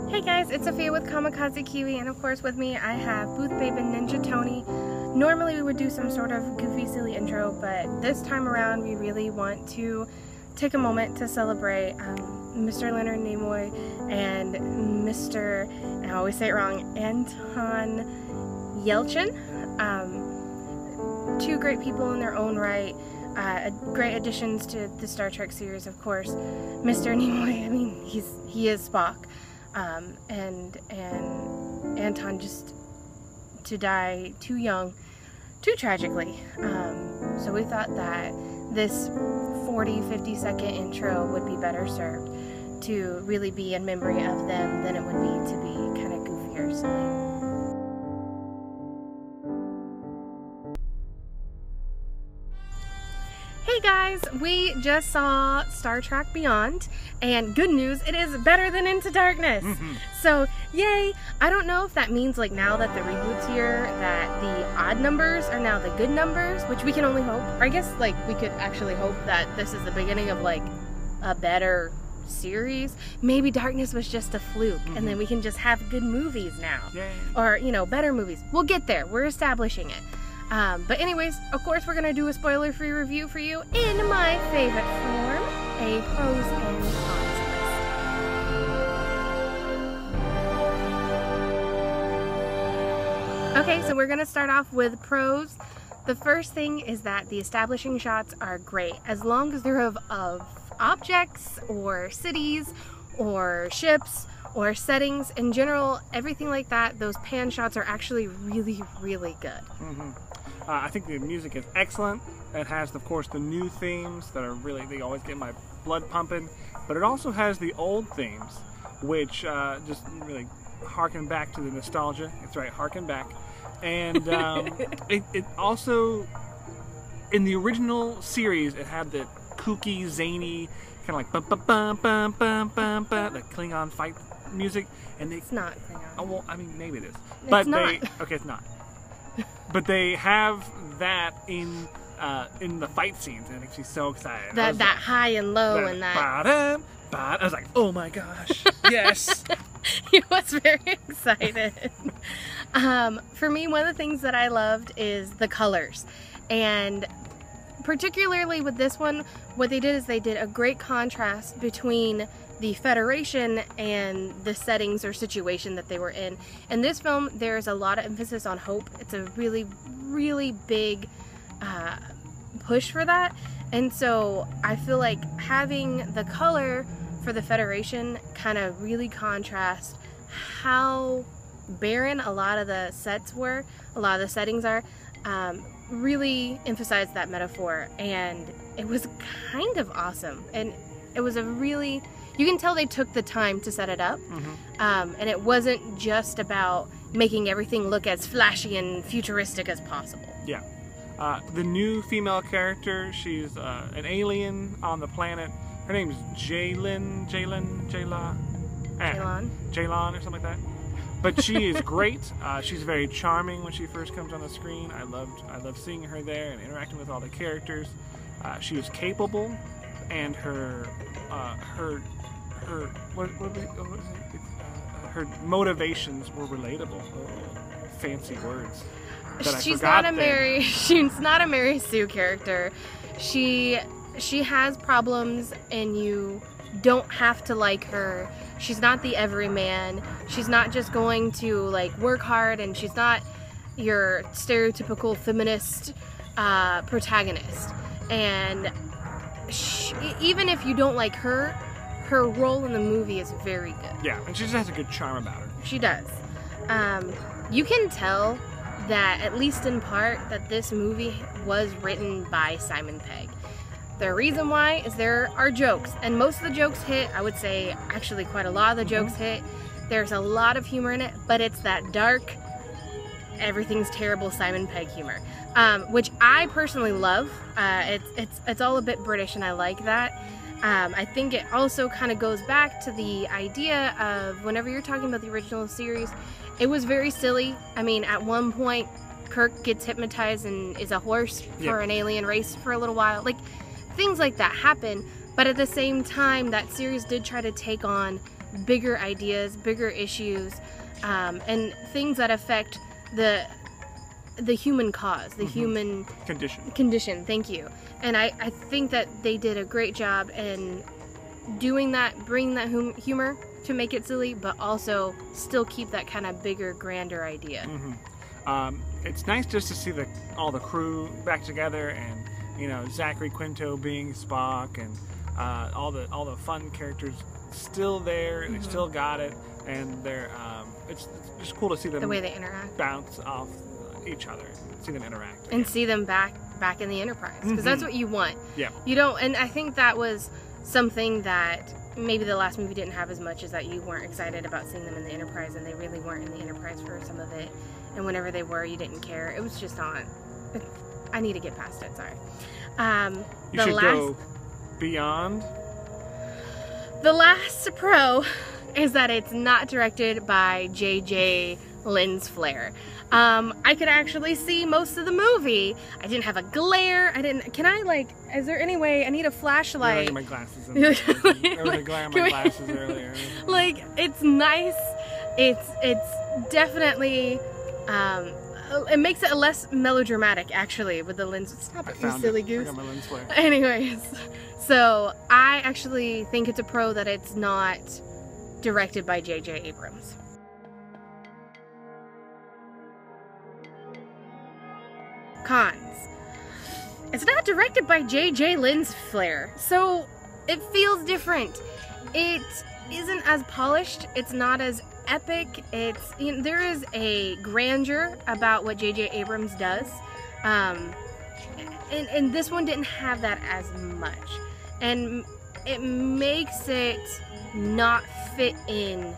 Hey guys, it's Sophia with Kamikaze Kiwi, and of course with me I have Booth Babe and Ninja Tony. Normally we would do some sort of goofy, silly intro, but this time around we really want to take a moment to celebrate Mr. Leonard Nimoy and Mr., and I always say it wrong, Anton Yelchin. Two great people in their own right. Great additions to the Star Trek series, of course. Mr. Nimoy, I mean, he is Spock. And Anton just to die too young, too tragically. So we thought that this 40-50 second intro would be better served to really be in memory of them than it would be to be kind of goofy or silly. Hey guys, we just saw Star Trek Beyond, and good news, it is better than Into Darkness. So yay. I don't know if that means like now that the reboot's here that the odd numbers are now the good numbers, which we can only hope. Or I guess like we could actually hope that this is the beginning of like a better series. Maybe Darkness was just a fluke, and then we can just have good movies now. Yay. Or, you know, better movies. We'll get there. We're establishing it. But anyways, of course we're going to do a spoiler-free review for you in my favorite form, a pros and cons list. Okay, so we're going to start off with pros. The first thing is that the establishing shots are great, as long as they're of objects or cities or ships or settings in general, everything like that. Those pan shots are actually really, really good. I think the music is excellent. It has, of course, the new themes that are really, they always get my blood pumping. But it also has the old themes, which just really harken back to the nostalgia. That's right, harken back. And it also, in the original series, it had the kooky, zany, kind of like bum bum bum bum bum bum bum, the Klingon fight music. And it's not Klingon. Oh, well, I mean, maybe it is. But it's not. Okay, it's not. But they have that in the fight scenes, and it makes me so excited. That high and low and that. I was like, oh my gosh, yes! He was very excited. For me, one of the things that I loved is the colors, and particularly with this one, what they did is they did a great contrast between the Federation and the settings or situation that they were in. In this film, there's a lot of emphasis on hope. It's a really, really big push for that. And so I feel like having the color for the Federation kind of really contrast how barren a lot of the sets were, a lot of the settings are, really emphasized that metaphor. And it was kind of awesome. And it was a really, you can tell they took the time to set it up, and it wasn't just about making everything look as flashy and futuristic as possible. Yeah. The new female character, she's an alien on the planet. Her name is Jaylon or something like that. But she is great. She's very charming when she first comes on the screen. I loved seeing her there and interacting with all the characters. She is capable, and her motivations were relatable. Fancy words. She's not a Mary Sue character. She has problems, and you don't have to like her. She's not the everyman. She's not just going to like work hard, and she's not your stereotypical feminist protagonist. And even if you don't like her role in the movie is very good. Yeah, and she just has a good charm about her. She does. You can tell that, at least in part, that this movie was written by Simon Pegg. The reason why is there are jokes, and most of the jokes hit. I would say actually quite a lot of the jokes hit. There's a lot of humor in it, but it's that dark, everything's terrible Simon Pegg humor, which I personally love. It's all a bit British, and I like that. I think it also kind of goes back to the idea of whenever you're talking about the original series, it was very silly. I mean, at one point, Kirk gets hypnotized and is a horse for an alien race for a little while. Like, things like that happen, but at the same time, that series did try to take on bigger ideas, bigger issues, and things that affect the human cause, the human condition. Thank you. And I think that they did a great job in doing that, bringing that humor to make it silly, but also still keep that kind of bigger, grander idea. It's nice just to see all the crew back together, and you know, Zachary Quinto being Spock, and all the fun characters still there. They still got it, and they're it's just cool to see them, the way they interact, bounce off each other, see them interact and see them back in the Enterprise, because that's what you want. Yeah. You don't, and I think that was something that maybe the last movie didn't have as much, as that you weren't excited about seeing them in the Enterprise, and they really weren't in the Enterprise for some of it, and whenever they were, you didn't care. It was just on. I need to get past it. Sorry. You should go beyond. The last pro is that it's not directed by J.J. Lensflair. I could actually see most of the movie. I didn't have a glare. Is there any way? I need a flashlight. My glasses. There was a glare on my glasses earlier. Like, it's nice. It's definitely, it makes it less melodramatic, actually, with the lens. Stop it, you silly goose. I got my lens flare. Anyways, so I actually think it's a pro that it's not directed by J.J. Abrams. Cons. It's not directed by J.J. Lensflair, so it feels different. It isn't as polished. It's not as epic. There is a grandeur about what J.J. Abrams does, and this one didn't have that as much, and it makes it not fit in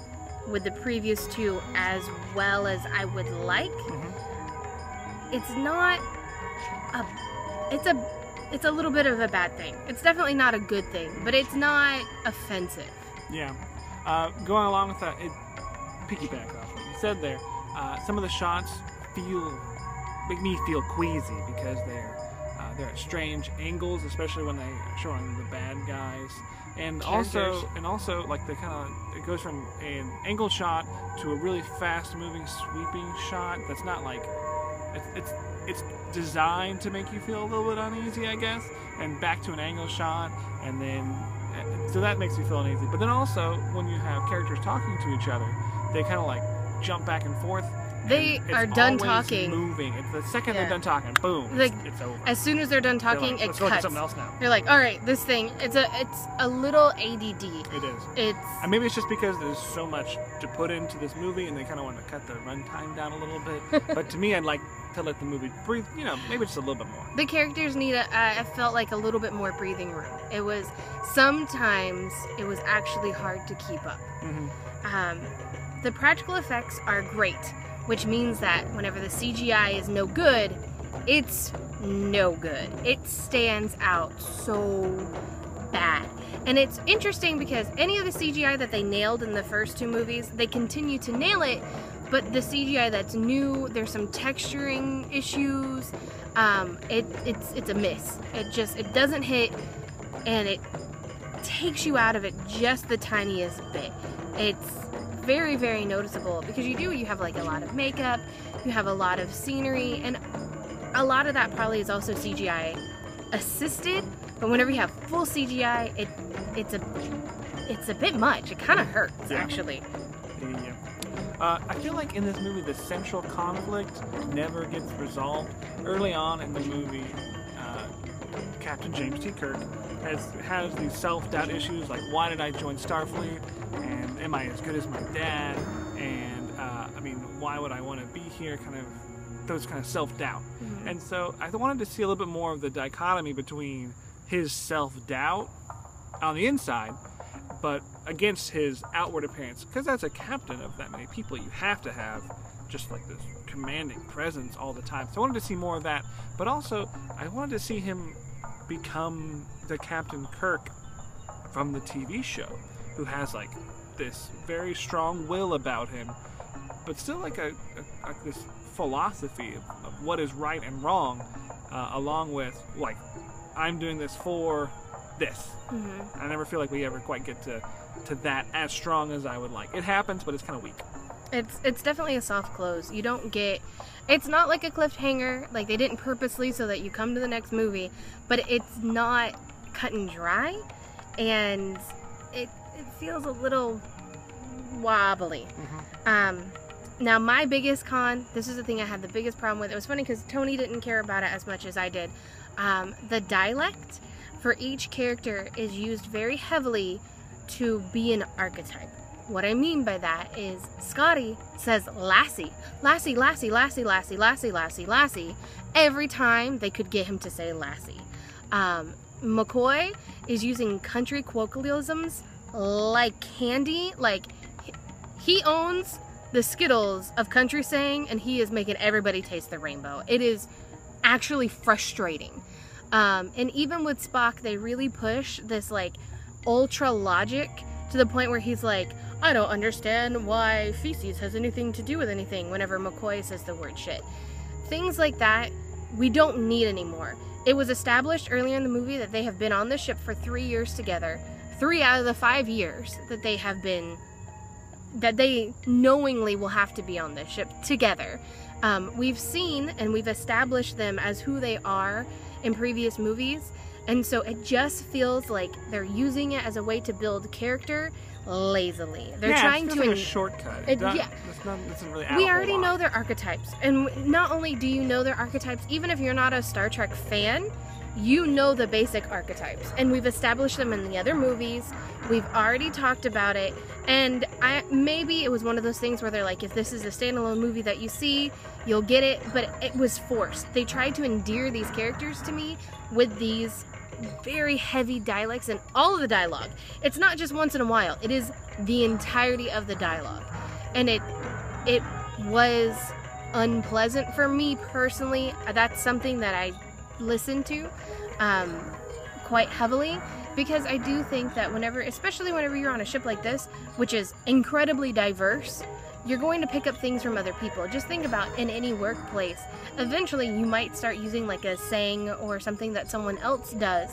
with the previous two as well as I would like. It's not it's a little bit of a bad thing. It's definitely not a good thing, but it's not offensive. Yeah. Going along with that, piggyback off what you said there, some of the shots make me feel queasy, because they're at strange angles, especially when they're showing the bad guys, and also like it goes from an angled shot to a really fast moving sweeping shot that's not like it's designed to make you feel a little bit uneasy, I guess, and back to an angle shot, and then so that makes you feel uneasy. But then also, when you have characters talking to each other, they kind of like jump back and forth. They are done talking. Moving. It's the second they're done talking, boom, it's over. As soon as they're done talking, like, it let's cuts. go to something else now. You're like, all right, this thing. It's a little ADD. It is. And maybe it's just because there's so much to put into this movie, and they kind of want to cut the runtime down a little bit. But to me, I'd like to let the movie breathe. You know, maybe just a little bit more. The characters need I felt like a little bit more breathing room. Sometimes it was actually hard to keep up. The practical effects are great, which means that whenever the CGI is no good, it's no good. It stands out so bad. And it's interesting because any of the CGI that they nailed in the first two movies, they continue to nail it, but the CGI that's new, there's some texturing issues. It's a miss. It doesn't hit, and it takes you out of it just the tiniest bit. It's very, very noticeable, because you have like a lot of makeup, you have a lot of scenery, and a lot of that probably is also CGI assisted, but whenever you have full CGI, it's a bit much. It kind of hurts, actually. Yeah. I feel like in this movie the central conflict never gets resolved. Early on in the movie, Captain James T. Kirk has these self-doubt issues, like, why did I join Starfleet, and am I as good as my dad, and why would I want to be here, kind of those kind of self-doubt. And so I wanted to see a little bit more of the dichotomy between his self-doubt on the inside, but against his outward appearance, because as a captain of that many people, you have to have just like this commanding presence all the time. So I wanted to see more of that, but also I wanted to see him become the Captain Kirk from the TV show, who has like this very strong will about him, but still like this philosophy of what is right and wrong, along with like, I'm doing this for this. I never feel like we ever quite get to to that as strong as I would like. It happens, but it's kind of weak. It's definitely a soft close. You don't get, it's not like a cliffhanger, like they didn't purposely so that you come to the next movie, but it's not cut and dry, and it feels a little wobbly. Now my biggest con, this is the thing I had the biggest problem with. It was funny because Tony didn't care about it as much as I did. The dialect for each character is used very heavily to be an archetype. What I mean by that is Scotty says lassie, lassie, lassie, lassie, lassie, lassie, lassie, lassie, every time they could get him to say lassie. McCoy is using country colloquialisms like candy, like he owns the Skittles of country saying, and he is making everybody taste the rainbow. It is actually frustrating. And even with Spock, they really push this like ultra logic to the point where he's like, I don't understand why feces has anything to do with anything whenever McCoy says the word shit. Things like that, we don't need anymore. It was established earlier in the movie that they have been on the ship for 3 years together. 3 out of the 5 years that they have been, that they knowingly will have to be on this ship together. We've seen and we've established them as who they are in previous movies, and so it just feels like they're using it as a way to build character lazily. They're trying to like a shortcut. It's not really we already know their archetypes, and not only do you know their archetypes, even if you're not a Star Trek fan, you know the basic archetypes, and we've established them in the other movies. We've already talked about it, and maybe it was one of those things where they're like, if this is a standalone movie that you see, you'll get it, but it was forced. They tried to endear these characters to me with these very heavy dialects and all of the dialogue. It's not just once in a while, it is the entirety of the dialogue, and it was unpleasant for me personally. That's something that I listen to quite heavily, because I do think that especially whenever you're on a ship like this, which is incredibly diverse, you're going to pick up things from other people. Just think about in any workplace, eventually you might start using like a saying or something that someone else does,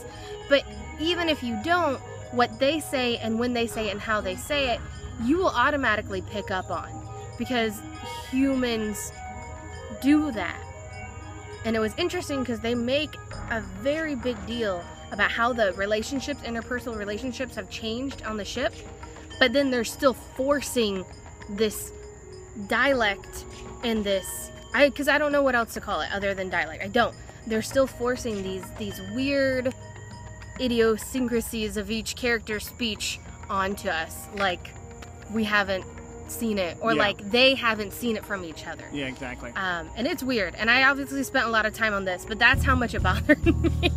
but even if you don't, what they say and when they say it and how they say it, you will automatically pick up on, because humans do that. And it was interesting because they make a very big deal about how the relationships, interpersonal relationships, have changed on the ship, but then they're still forcing this dialect and this, because I don't know what else to call it other than dialect. I don't. They're still forcing these weird idiosyncrasies of each character's speech onto us, like we haven't seen it, or like they haven't seen it from each other. Yeah, exactly. And it's weird, and I obviously spent a lot of time on this, but that's how much it bothered me.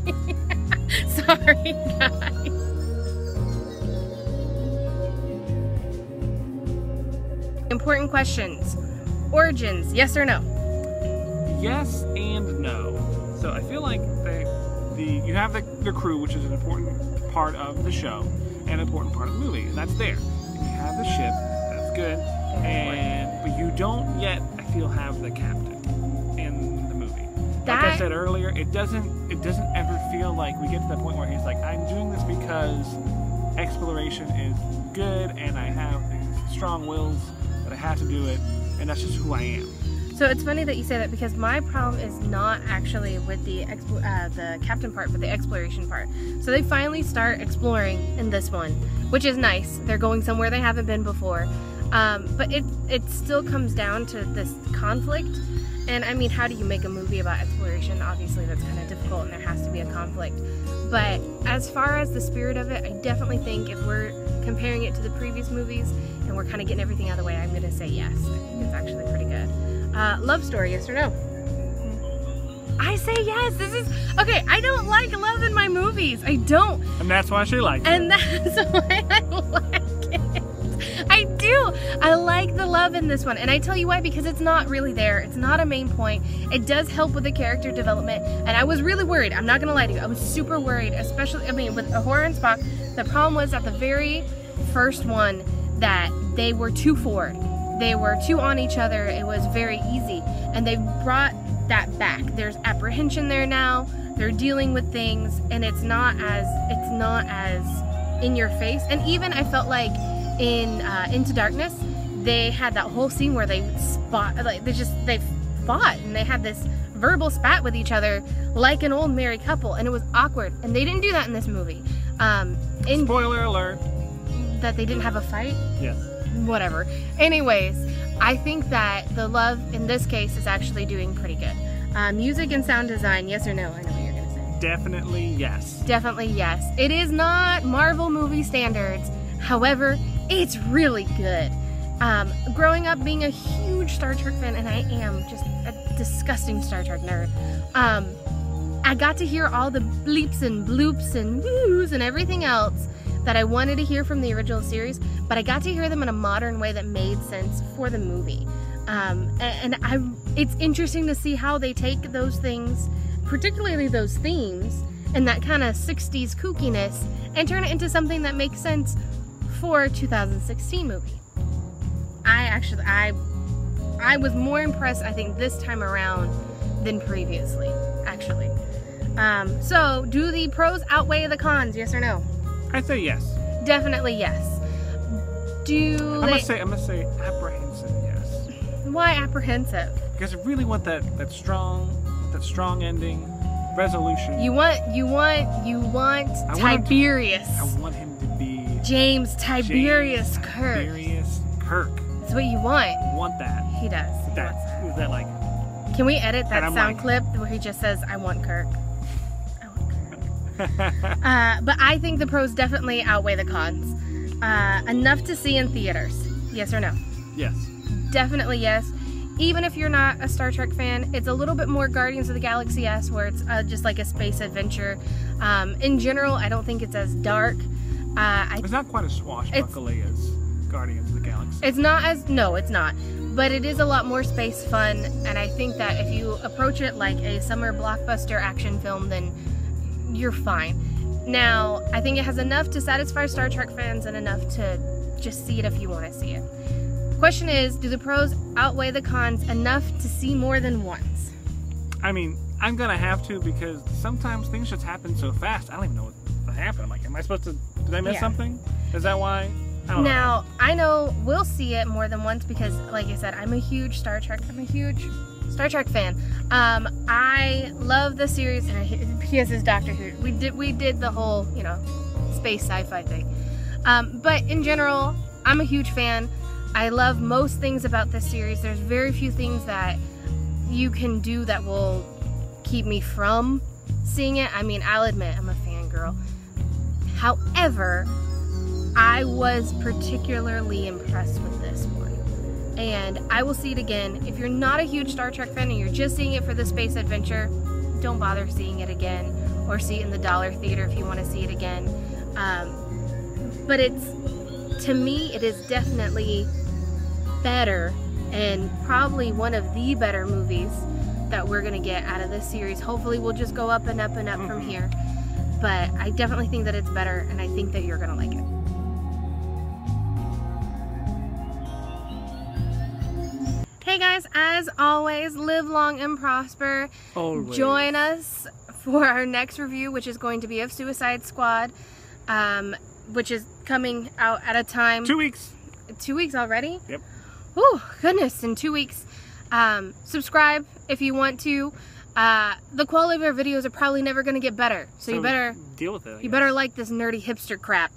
Sorry, guys. Important questions. Origins, yes or no? Yes and no. So I feel like you have the crew, which is an important part of the show and an important part of the movie, and that's there. And you have the ship, that's good, but you don't yet, I feel, have the captain in the movie. Like I said earlier, it doesn't ever feel like we get to that point where he's like, I'm doing this because exploration is good and I have these strong wills that I have to do it, and that's just who I am. So it's funny that you say that, because my problem is not actually with the captain part, but the exploration part. So they finally start exploring in this one, which is nice. They're going somewhere they haven't been before. But it still comes down to this conflict. And I mean, how do you make a movie about exploration? Obviously that's kind of difficult, and there has to be a conflict. But as far as the spirit of it, I definitely think if we're comparing it to the previous movies and we're kind of getting everything out of the way, I'm going to say yes. I think it's actually pretty good. Love story, yes or no? I say yes. This is okay. I don't like love in my movies. I don't. And that's why she likes it. And that's why I like it. I do. I like the love in this one. And I tell you why, because it's not really there. It's not a main point. It does help with the character development. And I was really worried. I'm not going to lie to you. I was super worried, especially, I mean, with Uhura and Spock. The problem was at the very first one that they were too forward. They were too on each other. It was very easy. And they brought that back. There's apprehension there now. They're dealing with things, and it's not as in your face. And even I felt like in Into Darkness, they had that whole scene where they fought and they had this verbal spat with each other like an old married couple, and it was awkward. And they didn't do that in this movie. Spoiler alert. That they didn't have a fight? Yes. Whatever. Anyways, I think that the love in this case is actually doing pretty good. Music and sound design, yes or no? I know what you're gonna say. Definitely yes. Definitely yes. It is not Marvel movie standards. However, it's really good. Growing up being a huge Star Trek fan, and I am just a disgusting Star Trek nerd, I got to hear all the bleeps and bloops and woos and everything else that I wanted to hear from the original series, but I got to hear them in a modern way that made sense for the movie. It's interesting to see how they take those things, particularly those themes, and that kind of 60s kookiness, and turn it into something that makes sense for a 2016 movie. I was more impressed, I think, this time around than previously, actually. So, do the pros outweigh the cons, yes or no? I'd say yes. Definitely yes. I'm gonna say apprehensive yes. Why apprehensive? Because I really want that strong ending resolution. You want Tiberius. I want him to be James Tiberius Kirk. Tiberius Kirk. That's what you want. I want that. He does. Is that like? Can we edit that sound clip where he just says, "I want Kirk"? But I think the pros definitely outweigh the cons. Enough to see in theaters. Yes or no? Yes. Definitely yes. Even if you're not a Star Trek fan, it's a little bit more Guardians of the Galaxy-esque, where it's just like a space adventure. In general, I don't think it's as dark. It's not quite as swashbuckly as Guardians of the Galaxy. It's not. But it is a lot more space fun, and I think that if you approach it like a summer blockbuster action film, then you're fine. Now, I think it has enough to satisfy Star Trek fans and enough to just see it if you want to see it. Question is, do the pros outweigh the cons enough to see more than once? I mean, I'm gonna have to, because sometimes things just happen so fast, I don't even know what happened. I'm like, am I supposed to, did I miss something? Is that why? I don't know. I know we'll see it more than once because, like I said, I'm a huge Star Trek fan. I love the series. He.S. is Doctor Who. We did the whole, space sci-fi thing. But in general, I'm a huge fan. I love most things about this series. There's very few things that you can do that will keep me from seeing it. I mean, I'll admit I'm a fangirl. However, I was particularly impressed with this one. And I will see it again. If you're not a huge Star Trek fan and you're just seeing it for the space adventure, don't bother seeing it again, or see it in the dollar theater if you want to see it again. But to me, it is definitely better, and probably one of the better movies that we're going to get out of this series. Hopefully we'll just go up and up and up from here. But I definitely think that it's better, and I think that you're going to like it. Hey guys, as always, live long and prosper. Always. Join us for our next review, which is going to be of Suicide Squad, which is coming out at a time. 2 weeks. 2 weeks already? Yep. Oh, goodness, in 2 weeks. Subscribe if you want to. The quality of our videos are probably never going to get better, so you better deal with it. You better like this nerdy hipster crap.